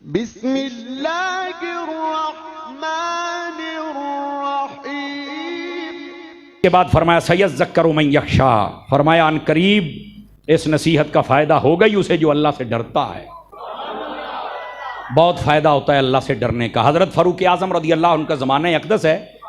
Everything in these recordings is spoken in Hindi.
बिस्मिल्लाहिर्रहमानिर्रहीम के बाद फरमाया सयज़्ज़क्करु मन यख्शा, फरमाया अन करीब इस नसीहत का फ़ायदा होगा ही उसे जो अल्लाह से डरता है। बहुत फ़ायदा होता है अल्लाह से डरने का। हज़रत फ़ारूक आज़म रज़ी अल्लाह अन्हु का ज़माना अक़दस है।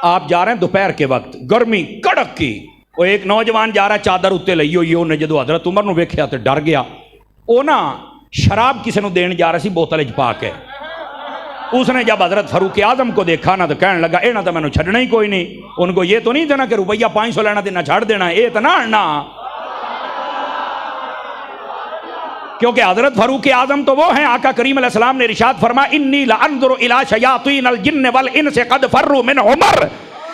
आप जा रहे हैं दोपहर के वक्त, गर्मी कड़क की, वो एक नौजवान जा रहा है चादर उत्ते लई हुई, उन्हें जो हज़रत उमर नूं वेख्या तो डर गया। वो ना शराब किसी नूं देण जा रहा सी बोतल च पा के। उसने जब हज़रत फ़ारूक आज़म को देखा ना तो कहने लगा इन्हें तो मैंने छड़ना ही कोई नहीं। उनको ये तो नहीं देना कि रुपया 500 लेना देना छड़ देना, ये तो ना। क्योंकि हज़रत फ़ारूक आज़म तो वो हैं, आका करीम अलैहिस्सलाम ने इरशाद फरमाया इन्नी लअंज़ुरु इला शयातीनिल जिन्न वल इंस क़द फ़र्रू मिन उमर।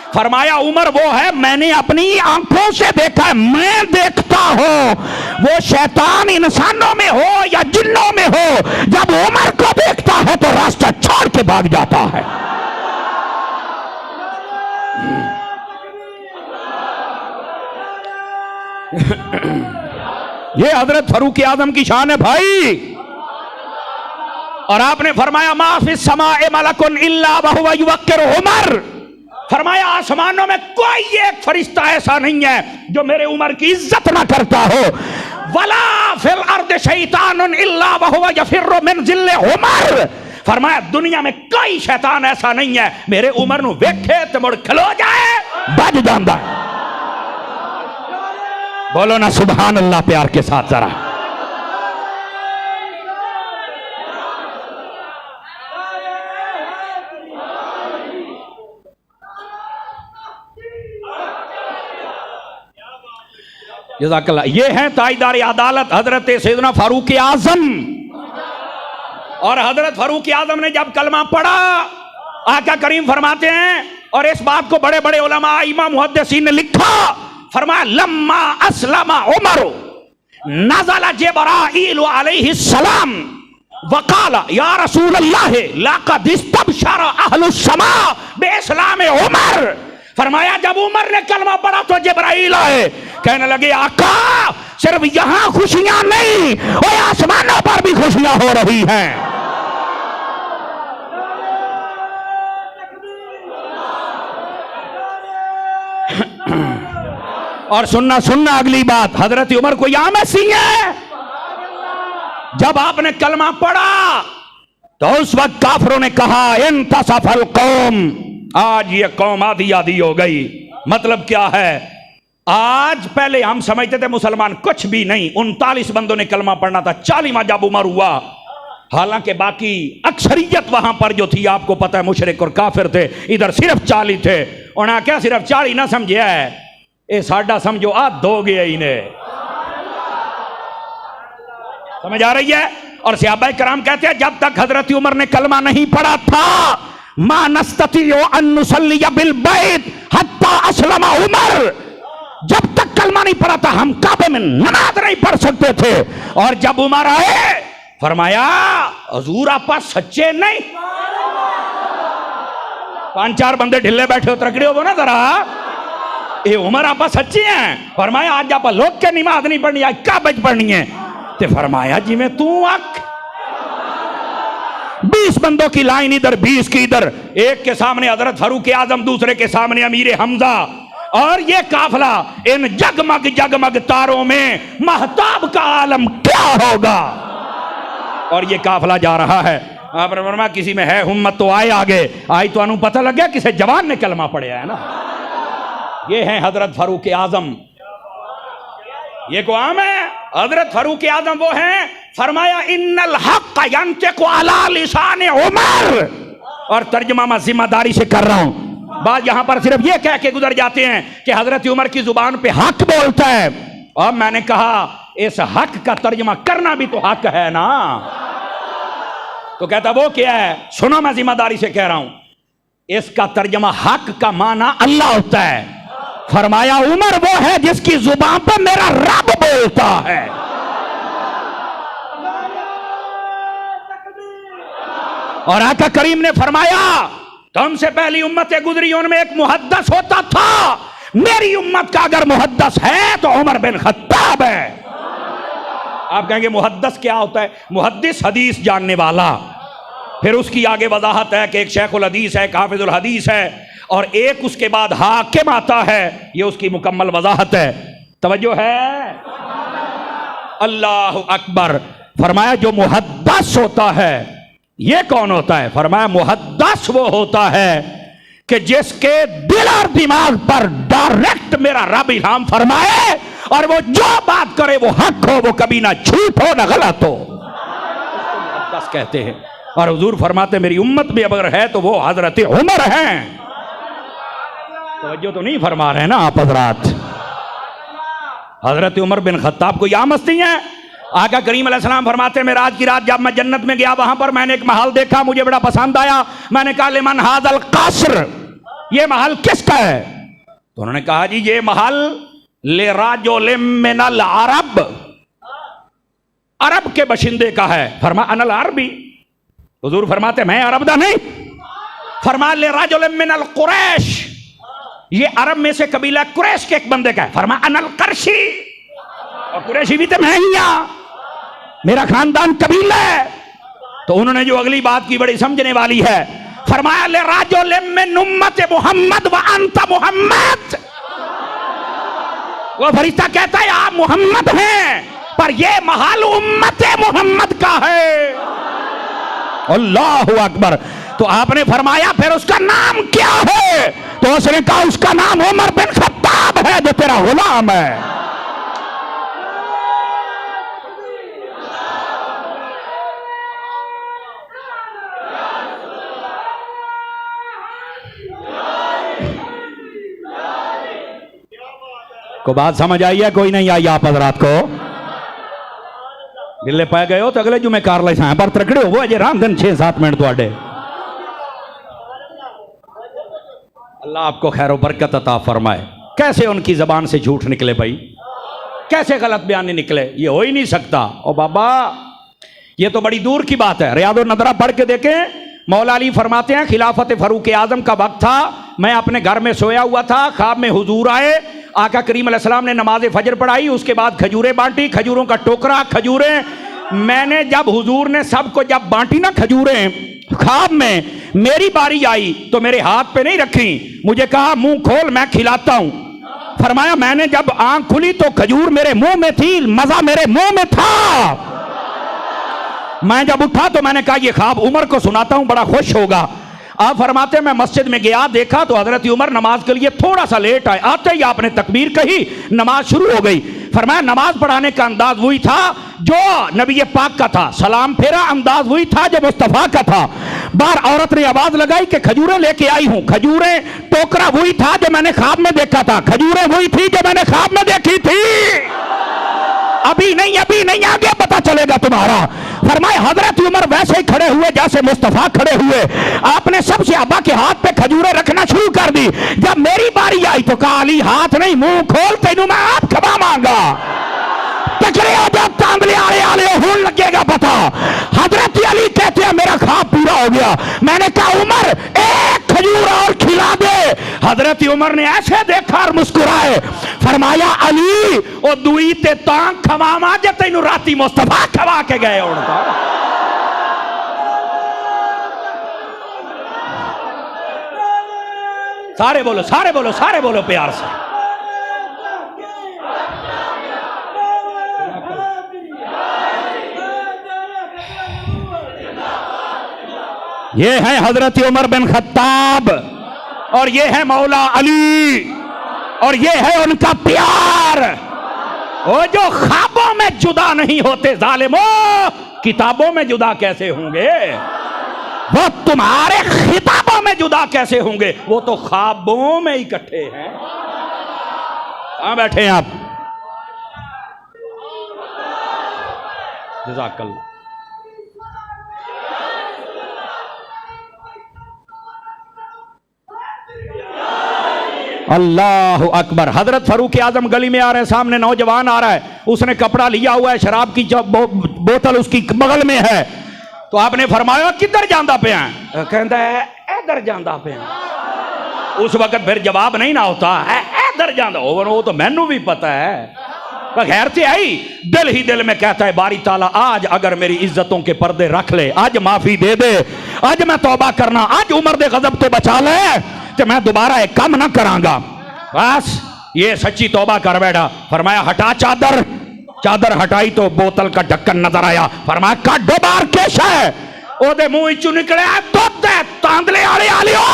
फरमाया उमर वो है मैंने अपनी आंखों से देखा है, मैं देखता हूं वो शैतान इंसानों में हो या जिन्नों में हो, जब उमर को देखता है तो रास्ता छोड़ के भाग जाता है। ये हजरत फ़ारूक आज़म की शान है भाई। और आपने फरमाया मा फिस समाए मलकुन इल्ला व हुवा युवक्किरु उमर। फरमाया आसमानों में कोई एक फरिश्ता ऐसा नहीं है जो मेरे उमर की इज्जत ना करता हो। वला फिल अर्द शैतानुन इल्ला व हुवा यफिर्रु मिन जिल्ले उमर। फरमाया दुनिया में कोई शैतान ऐसा नहीं है मेरे उमर नूं वेखे ते मुड़ खलो जाए बज जांदा। बोलो ना सुभान अल्लाह प्यार के साथ जरा। जज़ाकल्लाह। ये हैं ताजदार अदालत हजरत सैयदना फारूक आजम। और हजरत फारूक आजम ने जब कलमा पढ़ा, आका करीम फरमाते हैं, और इस बात को बड़े बड़े उलमा इमाम मुहद्दिसीन ने लिखा, फरमाया लम्मा अस्लमा उमर नज़ला जिब्राईल अलैहिस्सलाम वक़ाला या रसूल अल्लाह लक़द इस्तबशरा अहलुस समा बिइस्लाम उमर। फरमाया जब उमर ने कलमा पढ़ा तो जिब्राईल आए, कहने लगे आका सिर्फ यहां खुशियां नहीं और आसमानों पर भी खुशियां हो रही हैं। और सुनना अगली बात, हजरत उमर को यहां में सी है। जब आपने कलमा पढ़ा तो उस वक्त काफिरों ने कहा इंतसफल कौम, आज ये कौम आधी आधी हो गई। मतलब क्या है, आज पहले हम समझते थे मुसलमान कुछ भी नहीं, 39 बंदों ने कलमा पढ़ना था, 40वां जब उमर हुआ, हालांकि बाकी अक्सरियत वहां पर जो थी आपको पता है मुशरिक और काफिर थे, इधर सिर्फ 40 थे। उन्हें क्या सिर्फ 40 ना समझे है, ये साडा समझो आध हो गया इन्हें। समझ आ रही है। और सहाबा कराम कहते हैं जब तक हजरत उमर ने कलमा नहीं पढ़ा था मा नस्ततियो अन नुसल्लिया बिल बैत हत्ता अस्लमा उमर, जब तक कलमा नहीं पढ़ा था हम काबे में नमाज नहीं पढ़ सकते थे। और जब उमर आए फरमाया हुजूर आप सच्चे नहीं, 5-4 बंदे ढिल्ले बैठे हो तकड़े हो ना जरा, ये उमर आप सच्चे हैं। फरमाया आज आप लोग के नमाज नहीं पढ़नी, आज काबे पढ़नी है। ते फरमाया जी मैं तू अक 20 बंदों की लाइन इधर 20 की इधर, एक के सामने हजरत फारूक आजम, दूसरे के सामने अमीर हमजा, और ये काफिला इन जगमग जगमग तारों में महताब का आलम क्या होगा। और ये काफिला जा रहा है। आपने फरमाया किसी में है हिम्मत तो आए आगे, आई तो अनु पता लग गया किसे जवान ने कलमा पढ़ा है ना। ये हैं हजरत फारूक आजम। ये को आम है, हजरत फारूक आजम वो हैं, फरमाया इन्नल हक़ यंतिक़ु अला लिसान उमर। और तर्जुमा मैं जिम्मेदारी से कर रहा हूं, बात यहां पर सिर्फ ये कह के गुजर जाते हैं कि हजरत उमर की जुबान पे हक बोलता है। और मैंने कहा इस हक का तर्जुमा करना भी तो हक है ना। तो कहता वो क्या है, सुनो मैं जिम्मेदारी से कह रहा हूं, इसका तर्जुमा हक का माना अल्लाह होता है। फरमाया उमर वो है जिसकी जुबान पर मेरा रब बोलता है। और आका करीम ने फरमाया तुमसे पहली उम्मतें गुजरी उनमें एक मुहद्दस होता था, मेरी उम्मत का अगर मुहद्दस है तो उमर बिन खत्ताब है। आप कहेंगे मुहद्दस क्या होता है? मुहद्दिस हदीस जानने वाला। फिर उसकी आगे वजाहत है कि एक शेखुल हदीस है, एक हाफिजुल हदीस है, और एक उसके बाद हाकिम आता है। ये उसकी मुकम्मल वजाहत है। तवज्जो है? अल्लाह अकबर। फरमाया जो मुहद्दस होता है ये कौन होता है? फरमाया मुहद्दस वो होता है कि जिसके दिल और दिमाग पर डायरेक्ट मेरा रब इल्हाम फरमाए और वो जो बात करे वो हक हो, वो कभी ना झूठ हो ना गलत हो, मुहद्दस कहते हैं। और हुजूर फरमाते मेरी उम्मत में अगर है तो वो हजरत उमर हैं। तवज्जो तो नहीं फरमा रहे ना आप हजरात। हजरत उमर बिन खत्ताब को यह मस्ती है। आका करीम अलैहिस्सलाम फरमाते मैं रात की रात जब मैं जन्नत में गया वहां पर मैंने एक महल देखा, मुझे बड़ा पसंद आया। मैंने कहा लिमन हाज़ल क़स्र, ये महल किसका है? तो उन्होंने कहा जी ये महल ले राजुलिम मिनल अरब, अरब के बशिंदे का है। फरमा अनल अरबी, हुजूर फरमाते मैं अरब दा नहीं। फरमा ले राजुलिम मिनल कुरैश, ये अरब में से कबीला कुरैश के एक बंदे का है। फरमा अनल करशी, और कुरैशी भी तो मैं ही हूं, मेरा खानदान कबीला है। तो उन्होंने जो अगली बात की बड़ी समझने वाली है, फरमाया ले राजुलिम मिन उम्मत मोहम्मद व अंत मोहम्मद। वो फरिश्ता कहता है आप मोहम्मद हैं पर ये महल उम्मत मोहम्मद का है। अल्लाहु अकबर। तो आपने फरमाया फिर उसका नाम क्या है? तो उसने कहा उसका नाम उमर बिन खत्ताब है जो तेरा गुलाम है। को बात समझ आई है? कोई नहीं आई आप हजरात को? गिले पै गए हो तो अगले जुमे कार ले पर तकड़े हो अजे राम दिन 6-7 मिनट थोड़े। अल्लाह आपको खैर बरकत अता फरमाए। कैसे उनकी जबान से झूठ निकले भाई, कैसे गलत बयान निकले? ये हो ही नहीं सकता। ओ बाबा ये तो बड़ी दूर की बात है। रियादुन नदरा पढ़ के देखें, मौला अली फरमाते हैं खिलाफत फारूक आजम का वक्त था, मैं अपने घर में सोया हुआ था, ख्वाब में हुजूर आए, आका करीम अलैहिस्सलाम ने नमाज फजर पढ़ाई, उसके बाद खजूरें बांटी, खजूरों का टोकरा खजूरें। मैंने जब हुजूर ने सबको जब बांटी ना खजूरें, ख्वाब में मेरी बारी आई तो मेरे हाथ पे नहीं रखी, मुझे कहा मुंह खोल मैं खिलाता हूं। फरमाया मैंने जब आंख खुली तो खजूर मेरे मुंह में थी, मजा मेरे मुंह में था। मैं जब उठा तो मैंने कहा ये ख्वाब उमर को सुनाता हूं, बड़ा खुश होगा। आप फरमाते मैं मस्जिद में गया, देखा तो हजरत उमर नमाज के लिए थोड़ा सा लेट आए। आते ही आपने तकबीर कही, नमाज शुरू हो गई। फरमाया नमाज पढ़ाने का अंदाज वही था जो नबी पाक का था, सलाम फेरा अंदाज वही था जो मुस्तफा का था। बार औरत ने आवाज लगाई कि खजूरें लेके आई हूं। खजूरें टोकरा वही था जो मैंने ख्वाब में देखा था, खजूरें वही थी जो मैंने ख्वाब में देखी थी। अभी नहीं आगे पता चलेगा तुम्हारा। फरमाए हजरत उमर वैसे ही खड़े हुए जैसे मुस्तफा खड़े हुए। आपने सबसे अब्बा के हाथ पे खजूरें रखना शुरू कर दी। जब मेरी बारी आई तो कहा अली हाथ नहीं मुंह खोल, तेनू मैं आप खबा मांगा। तकड़े हो जब तांबले आले होने लगेगा पता। हजरत अली कहते हैं मेरा ख्वाब पूरा हो गया। मैंने कहा उमर एक खजूर और खिला दे। हजरत उमर ने ऐसे देखा और मुस्कुराए। फरमाया अली ओ दुई ते तां खवावा जे तैनू राती मुस्तफा खवा के गए हुण। सारे बोलो सारे बोलो सारे बोलो प्यार से। ये है हजरत उमर बिन खत्ताब और ये है मौला अली और ये है उनका प्यार। वो जो ख्वाबों में जुदा नहीं होते जालिमो, किताबों में जुदा कैसे होंगे? वो तुम्हारे खिताबों में जुदा कैसे होंगे? वो तो ख्वाबों में इकट्ठे हैं। कहां बैठे हैं आप? जज़ाकल्लाह। अल्लाह अकबर। हजरत फारूक आजम गली में आ रहे हैं, सामने नौजवान आ रहा है, उसने कपड़ा लिया हुआ है, शराब की बोतल उसकी बगल में है। तो आपने फरमाया किधर जांदा पे हैं? कहता है इधर जांदा पे हैं। उस वक्त फिर जवाब नहीं ना होता है इधर जांदा। वो तो मैनू भी पता है बगैर से आई, दिल ही दिल में कहता है बारी ताला आज अगर मेरी इज्जतों के पर्दे रख ले, आज माफी दे दे, आज मैं तौबा करना, आज उमर दे गजब तो बचा ले, तो मैं दोबारा एक काम ना करांगा। बस ये सच्ची तौबा कर बैठा। फरमाया हटा चादर, चादर हटाई तो बोतल का ढक्कन नजर आया। फरमाया काटो बार केश है, ओदे मुंह चू निकले दूध है, तांदले आले आलियो,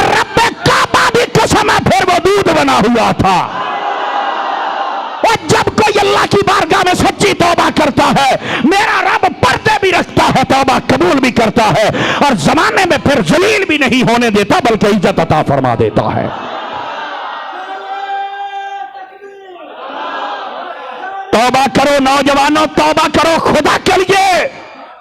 रब्बे काबा दी कसम है, फिर वो दूध बना हुआ था। और जब कोई अल्लाह की बारगाह में सच्ची तौबा करता है, मेरा रब पर्दे भी रखता है, तौबा कबूल भी करता है, और जमाने में फिर जलील भी नहीं होने देता बल्कि इज्जत अता फरमा देता है। तौबा करो नौजवानों, तौबा करो खुदा के लिए।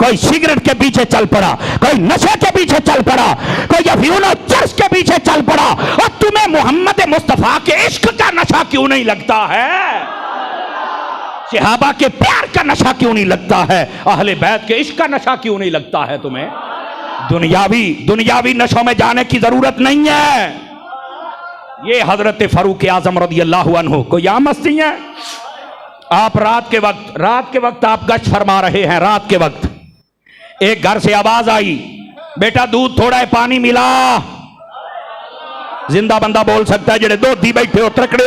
कोई सिगरेट के पीछे चल पड़ा, कोई नशे के पीछे चल पड़ा, कोई अफीम और चर्च के पीछे चल पड़ा, और तुम्हें मोहम्मद मुस्तफा के इश्क का नशा क्यों नहीं लगता है? सहाबा के प्यार का नशा क्यों नहीं लगता है? अहले बैत के इश्क का नशा क्यों नहीं लगता है तुम्हें? दुनियावी नशों में जाने की जरूरत नहीं है। ये हजरत फारूक आजम रज़ी अल्लाह अन्हु को यहाँ मस्ती है। आप रात के वक्त आप गश्त फरमा रहे हैं। रात के वक्त एक घर से आवाज आई, बेटा दूध थोड़ा है, पानी मिला। जिंदा बंदा बोल सकता है, जेड़े दो दी बैठे हो तकड़े